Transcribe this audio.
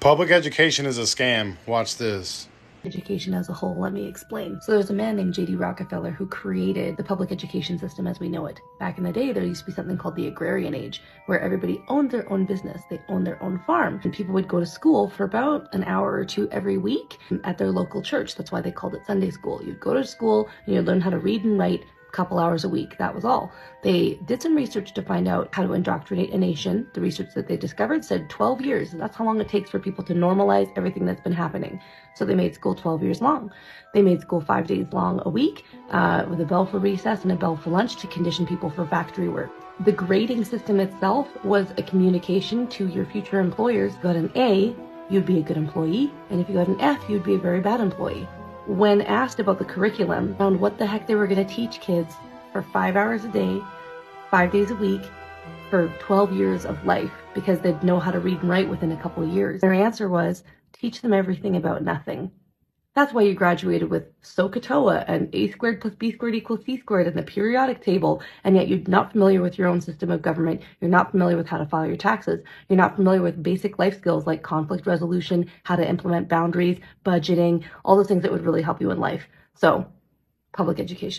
Public education is a scam. Watch this. Education as a whole, let me explain. So there's a man named J.D. Rockefeller who created the public education system as we know it. Back in the day, there used to be something called the agrarian age, where everybody owned their own business. They owned their own farm, and people would go to school for about an hour or two every week at their local church. That's why they called it Sunday school. You'd go to school and you'd learn how to read and write couple hours a week. That was all. They did some research to find out how to indoctrinate a nation. The research that they discovered said 12 years. That's how long it takes for people to normalize everything that's been happening. So they made school 12 years long. They made school 5 days long a week with a bell for recess and a bell for lunch to condition people for factory work. The grading system itself was a communication to your future employers. If you got an A, you'd be a good employee. And if you got an F, you'd be a very bad employee. When asked about the curriculum, around what the heck they were going to teach kids for 5 hours a day, 5 days a week, for 12 years of life, because they'd know how to read and write within a couple of years. Their answer was, teach them everything about nothing. That's why you graduated with SOHCAHTOA and A squared plus B squared equals C squared and the periodic table, and yet you're not familiar with your own system of government. You're not familiar with how to file your taxes. You're not familiar with basic life skills like conflict resolution, how to implement boundaries, budgeting, all those things that would really help you in life. So, public education.